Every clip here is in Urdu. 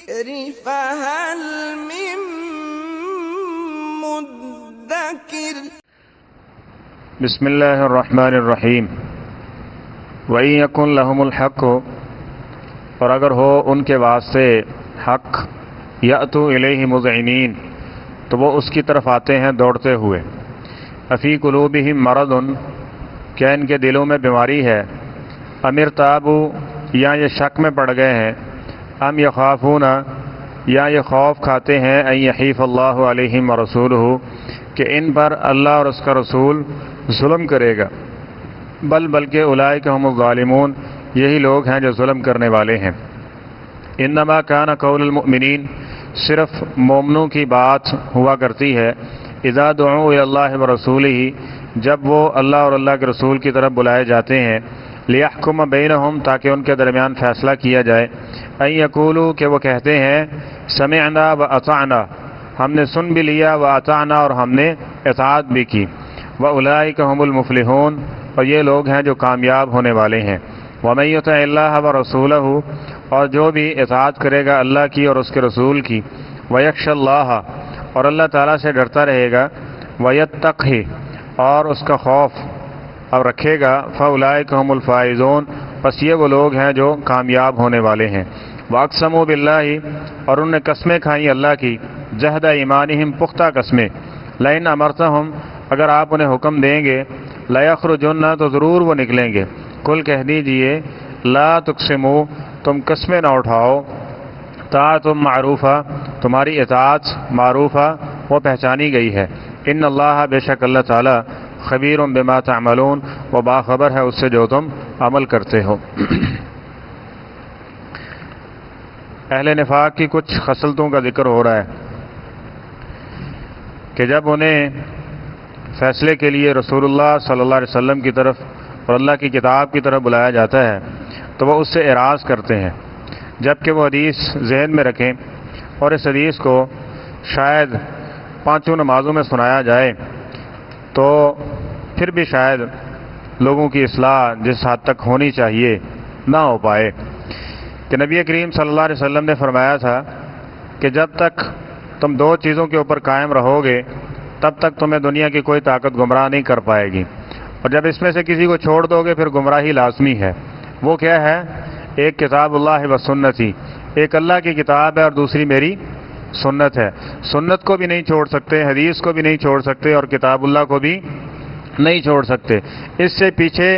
الذكر فهل من مدكر بسم اللہ الرحمن الرحیم وَإِن يَكُن لَهُمُ الْحَقُّ، اور اگر ہو ان کے واسطے حق، یأتوا الیہ مذعنین، تو وہ اس کی طرف آتے ہیں دوڑتے ہوئے۔ افی قلوبہم مرض، کیا ان کے دلوں میں بیماری ہے؟ ام ارتابوا، یا یہ شک میں پڑ گئے ہیں؟ ام یخافون، یا یہ خوف کھاتے ہیں ان یحیف اللہ علیہم ورسولہ، کہ ان پر اللہ اور اس کا رسول ظلم کرے گا۔ بلکہ اولئک هم الظالمون، یہی لوگ ہیں جو ظلم کرنے والے ہیں۔ انما کان قول المؤمنین، صرف مومنوں کی بات ہوا کرتی ہے، اذا دعوا الی اللہ ورسولہ، جب وہ اللہ اور اللہ کے رسول کی طرف بلائے جاتے ہیں، لیحکم بینہم، تاکہ ان کے درمیان فیصلہ کیا جائے، ان یقولوا، کہ وہ کہتے ہیں، سمعنا واطعنا، ہم نے سن بھی لیا، واطعنا، اور ہم نے اطاعت بھی کی، واولئک هم المفلحون، اور یہ لوگ ہیں جو کامیاب ہونے والے ہیں۔ ومن یطع اللہ ورسولہ، اور جو بھی اطاعت کرے گا اللہ کی اور اس کے رسول کی، ویخشى اللہ، اور اللہ تعالیٰ سے ڈرتا رہے گا، ویتقہ، اور اس کا خوف اب رکھے گا، فاولئک هم الفائزون، پس یہ وہ لوگ ہیں جو کامیاب ہونے والے ہیں۔ واقسموا باللہ، اور انہوں نے قسمیں کھائیں اللہ کی، جہد ایمانہم، پختہ قسمیں، لئن امرتہم، اگر آپ انہیں حکم دیں گے، لیخرجن، تو ضرور وہ نکلیں گے۔ کل کہہ دیجئے، لا تقسموا، تم قسمیں نہ اٹھاؤ، طاعت معروفہ، تمہاری اطاعت معروفہ، وہ پہچانی گئی ہے، ان اللہ، بے شک اللہ تعالی، خبیر بما تعملون، وہ باخبر ہے اس سے جو تم عمل کرتے ہو۔ اہل نفاق کی کچھ خصلتوں کا ذکر ہو رہا ہے کہ جب انہیں فیصلے کے لیے رسول اللہ صلی اللہ علیہ وسلم کی طرف اور اللہ کی کتاب کی طرف بلایا جاتا ہے تو وہ اس سے اعراض کرتے ہیں، جبکہ وہ حدیث ذہن میں رکھیں اور اس حدیث کو شاید پانچوں نمازوں میں سنایا جائے تو پھر بھی شاید لوگوں کی اصلاح جس حد تک ہونی چاہیے نہ ہو پائے، کہ نبی کریم صلی اللہ علیہ وسلم نے فرمایا تھا کہ جب تک تم دو چیزوں کے اوپر قائم رہو گے تب تک تمہیں دنیا کی کوئی طاقت گمراہ نہیں کر پائے گی، اور جب اس میں سے کسی کو چھوڑ دو گے پھر گمراہی لازمی ہے۔ وہ کیا ہے؟ ایک کتاب اللہ و سنتی، ایک اللہ کی کتاب ہے اور دوسری میری سنت ہے۔ سنت کو بھی نہیں چھوڑ سکتے، حدیث کو بھی نہیں چھوڑ سکتے، اور کتاب اللہ کو بھی نہیں چھوڑ سکتے۔ اس سے پیچھے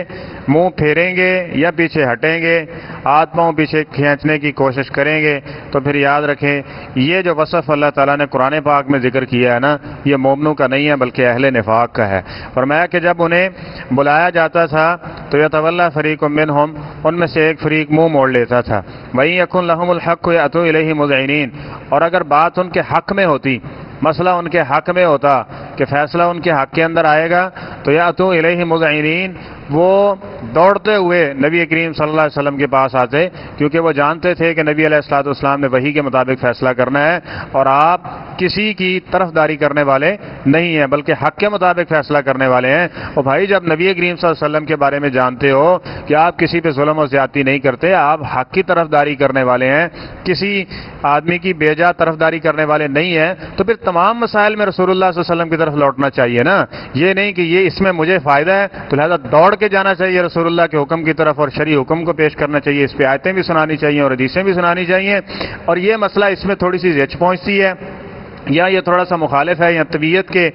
منہ پھیریں گے یا پیچھے ہٹیں گے، ہاتھ پاؤں پیچھے کھینچنے کی کوشش کریں گے تو پھر یاد رکھیں یہ جو وصف اللہ تعالیٰ نے قرآن پاک میں ذکر کیا ہے نا، یہ مومنوں کا نہیں ہے بلکہ اہل نفاق کا ہے۔ فرمایا کہ جب انہیں بلایا جاتا تھا تو یتولی فریق منہم، ان میں سے ایک فریق منہ موڑ لیتا تھا۔ وَإِن يَكُن لَهُمُ الْحَقُّ يَأْتُوا إِلَيْهِ مُذْعِنِينَ، اور اگر بات ان کے حق میں ہوتی، مسئلہ ان کے حق میں ہوتا کہ فیصلہ ان کے حق کے اندر آئے گا تو یأتوا الیہ مذعنین، وہ دوڑتے ہوئے نبی کریم صلی اللہ علیہ وسلم کے پاس آتے، کیونکہ وہ جانتے تھے کہ نبی علیہ الصلوۃ والسلام نے وحی کے مطابق فیصلہ کرنا ہے اور آپ کسی کی طرفداری کرنے والے نہیں ہیں بلکہ حق کے مطابق فیصلہ کرنے والے ہیں۔ اور بھائی جب نبی کریم صلی اللہ علیہ وسلم کے بارے میں جانتے ہو کہ آپ کسی پہ ظلم و زیادتی نہیں کرتے، آپ حق کی طرفداری کرنے والے ہیں، کسی آدمی کی بے جا طرفداری کرنے والے نہیں ہیں، تو پھر تمام مسائل میں رسول اللہ صلی اللہ علیہ وسلم کی طرف لوٹنا چاہیے نا۔ یہ نہیں کہ یہ اس میں مجھے فائدہ ہے تو لہذا دوڑ کے جانا چاہیے رسول اللہ کے حکم کی طرف اور شرعی حکم کو پیش کرنا چاہیے، اس پہ آیتیں بھی سنانی چاہیے اور حدیثیں بھی سنانی چاہیے، اور یہ مسئلہ اس میں تھوڑی سی زچ پہنچتی ہے یا یہ تھوڑا سا مخالف ہے یا طبیعت کے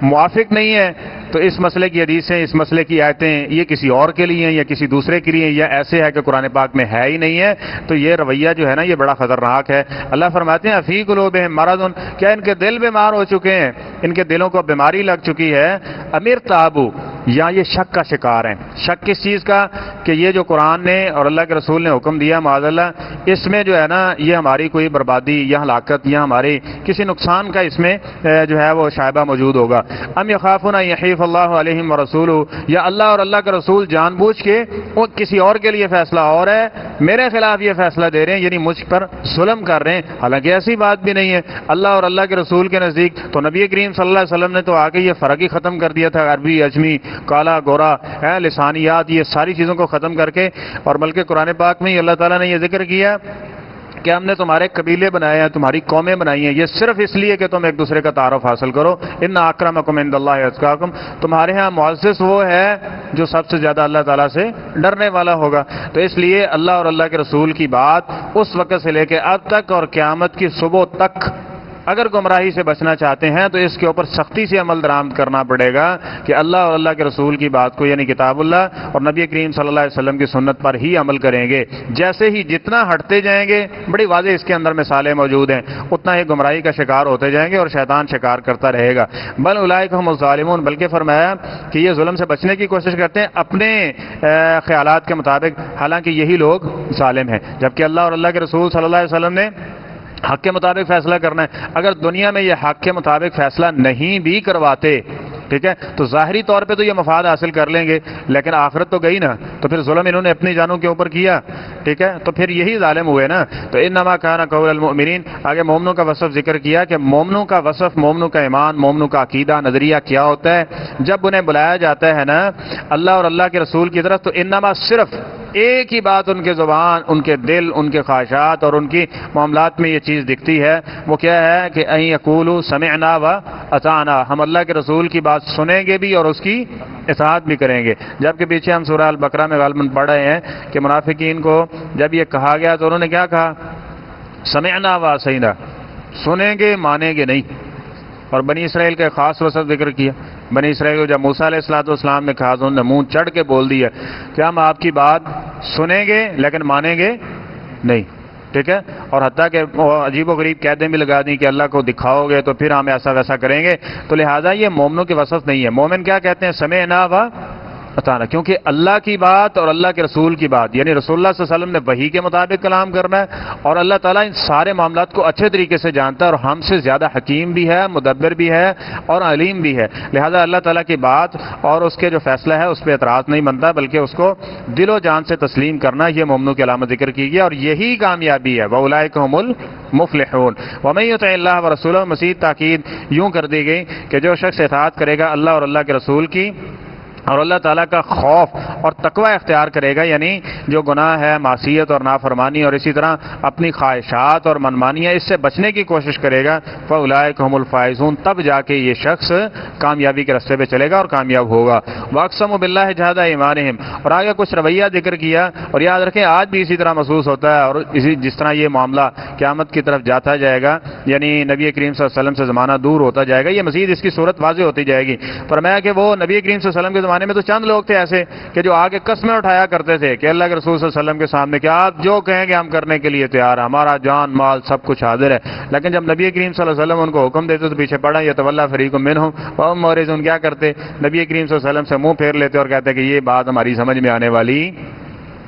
موافق نہیں ہے تو اس مسئلے کی حدیثیں، اس مسئلے کی آیتیں یہ کسی اور کے لیے ہیں یا کسی دوسرے کے لیے، یا ایسے ہے کہ قرآن پاک میں ہے ہی نہیں ہے، تو یہ رویہ جو ہے نا یہ بڑا خطرناک ہے۔ اللہ فرماتے ہیں افی قلوبہم مرض، کیا ان کے دل بیمار ہو چکے ہیں، ان کے دلوں کو بیماری لگ چکی ہے، ام ارتابوا، یا یہ شک کا شکار ہیں۔ شک کس چیز کا؟ کہ یہ جو قرآن نے اور اللہ کے رسول نے حکم دیا معاذ اللہ، اس میں جو ہے نا یہ ہماری کوئی بربادی یا ہلاکت یا ہماری کسی نقصان کا اس میں جو ہے وہ شائبہ موجود ہوگا۔ ام یخافون ان یحیف اللہ علیہم ورسولہ، یا اللہ اور اللہ کا رسول جان بوجھ کے وہ کسی اور کے لیے فیصلہ اور ہے، میرے خلاف یہ فیصلہ دے رہے ہیں، یعنی مجھ پر ظلم کر رہے ہیں، حالانکہ ایسی بات بھی نہیں ہے۔ اللہ اور اللہ کے رسول کے نزدیک تو نبی کریم صلی اللہ علیہ وسلم نے تو آ کے یہ فرق ہی ختم کر دیا تھا، عربی اجمی کالا گورا لسانیات، یہ ساری چیزوں کو ختم کر کے، اور بلکہ قرآن پاک میں ہی اللہ تعالیٰ نے یہ ذکر کیا کہ ہم نے تمہارے قبیلے بنائے ہیں، تمہاری قومیں بنائی ہیں، یہ صرف اس لیے کہ تم ایک دوسرے کا تعارف حاصل کرو۔ ان اکرمکم عند اللہ اتقاکم، تمہارے ہاں معزز وہ ہے جو سب سے زیادہ اللہ تعالیٰ سے ڈرنے والا ہوگا۔ تو اس لیے اللہ اور اللہ کے رسول کی بات اس وقت سے لے کے اب تک اور قیامت کی صبح تک اگر گمراہی سے بچنا چاہتے ہیں تو اس کے اوپر سختی سے عمل درآمد کرنا پڑے گا کہ اللہ اور اللہ کے رسول کی بات کو، یعنی کتاب اللہ اور نبی کریم صلی اللہ علیہ وسلم کی سنت پر ہی عمل کریں گے۔ جیسے ہی جتنا ہٹتے جائیں گے، بڑی واضح اس کے اندر مثالیں موجود ہیں، اتنا ہی گمراہی کا شکار ہوتے جائیں گے اور شیطان شکار کرتا رہے گا۔ بل اولئک هم الظالمون، بلکہ فرمایا کہ یہ ظلم سے بچنے کی کوشش کرتے ہیں اپنے خیالات کے مطابق، حالانکہ یہی لوگ ظالم ہیں، جبکہ اللہ اور اللہ کے رسول صلی اللہ علیہ وسلم نے حق کے مطابق فیصلہ کرنا ہے۔ اگر دنیا میں یہ حق کے مطابق فیصلہ نہیں بھی کرواتے، ٹھیک ہے، تو ظاہری طور پہ تو یہ مفاد حاصل کر لیں گے، لیکن آخرت تو گئی نا، تو پھر ظلم انہوں نے اپنی جانوں کے اوپر کیا، ٹھیک ہے، تو پھر یہی ظالم ہوئے نا۔ تو انما کان قول المؤمنین، آگے مومنوں کا وصف ذکر کیا کہ مومنوں کا وصف، مومنوں کا ایمان، مومنوں کا عقیدہ، نظریہ کیا ہوتا ہے جب انہیں بلایا جاتا ہے نا اللہ اور اللہ کے رسول کی طرف، تو انما صرف ایک ہی بات ان کے زبان، ان کے دل، ان کے خواہشات اور ان کی معاملات میں یہ چیز دکھتی ہے، وہ کیا ہے کہ ان یقولوا سمعنا و اطعنا، ہم اللہ کے رسول کی بات سنیں گے بھی اور اس کی اطاعت بھی کریں گے۔ جبکہ پیچھے ہم سورہ البقرہ میں غالباً پڑھ رہے ہیں کہ منافقین کو جب یہ کہا گیا تو انہوں نے کیا کہا؟ سمعنا و عصینا، سنیں گے مانیں گے نہیں۔ اور بنی اسرائیل کا خاص وصف ذکر کیا، بنی اسرائیل کو جب موسیٰ علیہ السلام نے کہا تو انہوں نے منہ چڑھ کے بول دیا کہ ہم آپ کی بات سنیں گے لیکن مانیں گے نہیں، ٹھیک ہے، اور حتیٰ کہ عجیب و غریب قیدیں بھی لگا دیں کہ اللہ کو دکھاؤ گے تو پھر ہم ایسا ویسا کریں گے۔ تو لہٰذا یہ مومنوں کے وصف نہیں ہے۔ مومن کیا کہتے ہیں؟ سمعنا و اطعنا، کیونکہ اللہ کی بات اور اللہ کے رسول کی بات، یعنی رسول اللہ صلی اللہ علیہ وسلم نے وحی کے مطابق کلام کرنا ہے، اور اللہ تعالیٰ ان سارے معاملات کو اچھے طریقے سے جانتا ہے اور ہم سے زیادہ حکیم بھی ہے، مدبر بھی ہے اور علیم بھی ہے، لہذا اللہ تعالیٰ کی بات اور اس کے جو فیصلہ ہے اس پہ اعتراض نہیں بنتا، بلکہ اس کو دل و جان سے تسلیم کرنا، یہ مومنوں کی علامت ذکر کی گئی اور یہی کامیابی ہے۔ وَأُولَئِكَ هُمُ الْمُفْلِحُونَ وَمَن يُطِعِ اللَّهَ وَرَسُولَهُ، مزید تاکید یوں کر دی گئی کہ جو شخص اطاعت کرے گا اللہ اور اللہ کے رسول کی اور اللہ تعالیٰ کا خوف اور تقوی اختیار کرے گا، یعنی جو گناہ ہے، معصیت اور نافرمانی اور اسی طرح اپنی خواہشات اور منمانیاں، اس سے بچنے کی کوشش کرے گا، فَأُولَئِكَ هُمُ الْفَائِزُونَ، تب جا کے یہ شخص کامیابی کے راستے پہ چلے گا اور کامیاب ہوگا۔ وَأَقْسَمُوا بِاللَّهِ جَهْدَ أَيْمَانِهِمْ، اور آگے کچھ رویہ ذکر کیا، اور یاد رکھیں آج بھی اسی طرح محسوس ہوتا ہے، اور اسی جس طرح یہ معاملہ قیامت کی طرف جاتا جائے گا، یعنی نبی کریم صلی اللہ علیہ وسلم سے زمانہ دور ہوتا جائے گا، یہ مزید اس کی صورت واضح ہوتی جائے گی۔ فرمایا کہ وہ نبی کریم صلی اللہ علیہ وسلم کے زمانے میں تو چند لوگ تھے ایسے کہ جو آگے قسمیں اٹھایا کرتے تھے کہ اللہ کے رسول صلی اللہ علیہ وسلم کے سامنے کہ آپ جو کہیں گے ہم کرنے کے لیے تیار ہیں، ہمارا جان مال سب کچھ حاضر ہے، لیکن جب نبی کریم صلی اللہ علیہ وسلم ان کو حکم دیتے تو پیچھے پڑا یتولی فریق منہم وہم معرضون، کیا کرتے؟ نبی کریم صلی اللہ علیہ وسلم سے منہ پھیر لیتے اور کہتے کہ یہ بات ہماری سمجھ میں آنے والی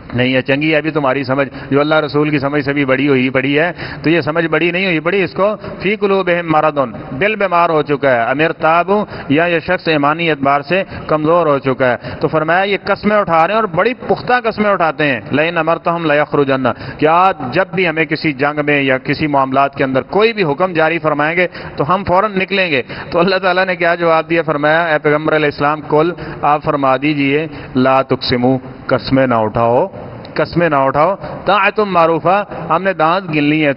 نہیں ہے، چنگی ہے ابھی تمہاری سمجھ جو اللہ رسول کی سمجھ سے بھی بڑی ہوئی پڑی ہے، تو یہ سمجھ بڑی نہیں ہوئی پڑی، اس کو فی قلوبہم مرض، دل بیمار ہو چکا ہے، امیر تاب، یا یہ شخص ایمانی اعتبار سے کمزور ہو چکا ہے۔ تو فرمایا یہ قسمیں اٹھا رہے ہیں اور بڑی پختہ قسمیں اٹھاتے ہیں، لئن امرتہم لیخرجن، کیا جب بھی ہمیں کسی جنگ میں یا کسی معاملات کے اندر کوئی بھی حکم جاری فرمائیں گے تو ہم فوراً نکلیں گے۔ تو اللہ تعالیٰ نے کیا جواب دیا؟ فرمایا اے پیغمبر علیہ السلام کل آپ فرما دیجئے لا تقسموا، قسمیں نہ اٹھاؤ، قسمیں نہ اٹھاؤ، طاعت معروفہ، ہم نے دانت گن لی ہیں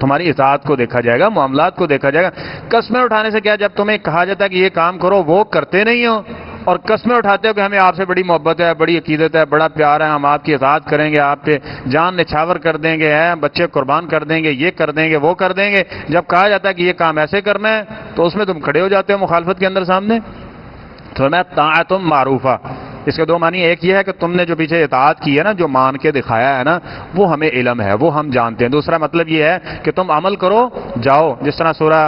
تمہاری اطاعت کو دیکھا جائے گا، معاملات کو دیکھا جائے گا۔ قسمیں اٹھانے سے کیا؟ جب تمہیں کہا جاتا ہے کہ یہ کام کرو وہ کرتے نہیں ہو، اور قسمیں اٹھاتے ہو کہ ہمیں آپ سے بڑی محبت ہے، بڑی عقیدت ہے، بڑا پیار ہے، ہم آپ کی اطاعت کریں گے، آپ پہ جان نچھاور کر دیں گے، بچے قربان کر دیں گے، یہ کر دیں گے، وہ کر دیں گے، جب کہا جاتا ہے کہ یہ کام ایسے کرنا ہے تو اس میں تم کھڑے ہو جاتے ہو مخالفت کے اندر سامنے۔ تو میں طاعت معروفہ، اس کے دو معنی، ایک یہ ہے کہ تم نے جو پیچھے اطاعت کی ہے نا، جو مان کے دکھایا ہے نا، وہ ہمیں علم ہے، وہ ہم جانتے ہیں۔ دوسرا مطلب یہ ہے کہ تم عمل کرو جاؤ، جس طرح سورہ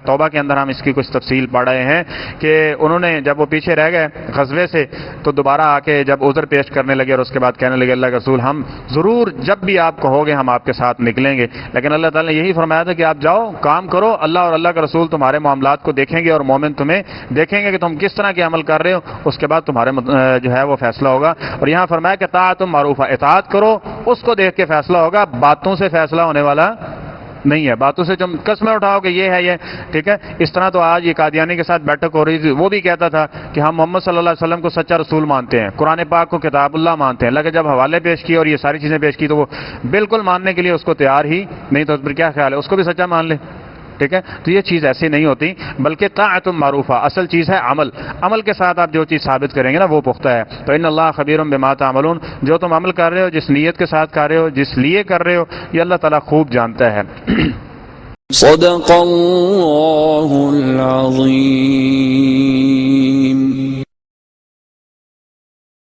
توبہ کے اندر ہم اس کی کچھ تفصیل پڑھ رہے ہیں کہ انہوں نے جب وہ پیچھے رہ گئے غزوے سے تو دوبارہ آ کے جب عذر پیش کرنے لگے اور اس کے بعد کہنے لگے اللہ کے رسول ہم ضرور جب بھی آپ کہو گے ہم آپ کے ساتھ نکلیں گے، لیکن اللہ تعالیٰ نے یہی فرمایا تھا کہ آپ جاؤ کام کرو، اللہ اور اللہ کا رسول تمہارے معاملات کو دیکھیں گے اور مومن تمہیں دیکھیں گے کہ تم کس طرح کے عمل کر رہے ہو، اس کے بعد تمہارے جو ہے وہ فیصلہ ہوگا۔ اور یہاں فرمایا کہ طاعت معروفہ، اطاعت کرو، اس کو دیکھ کے فیصلہ ہوگا، باتوں سے فیصلہ ہونے والا نہیں ہے. باتوں سے تم قسمیں اٹھاؤ کہ یہ ہے یہ, ٹھیک ہے. اس طرح تو آج یہ قادیانی کے ساتھ بیٹھک ہو رہی تھی, وہ بھی کہتا تھا کہ ہم محمد صلی اللہ علیہ وسلم کو سچا رسول مانتے ہیں, قرآن پاک کو کتاب اللہ مانتے ہیں, لیکن جب حوالے پیش کیے اور یہ ساری چیزیں پیش کی تو وہ بالکل ماننے کے لیے اس کو تیار ہی نہیں. تو پھر کیا خیال ہے, اس کو بھی سچا مان لے, ٹھیک ہے. تو یہ چیز ایسی نہیں ہوتی, بلکہ طاعت معروفہ, اصل چیز ہے عمل. عمل کے ساتھ آپ جو چیز ثابت کریں گے نا وہ پختہ ہے. تو ان اللہ خبیر بما تعملون, جو تم عمل کر رہے ہو, جس نیت کے ساتھ کر رہے ہو, جس لیے کر رہے ہو, یہ اللہ تعالیٰ خوب جانتا ہے. صدق اللہ العظیم.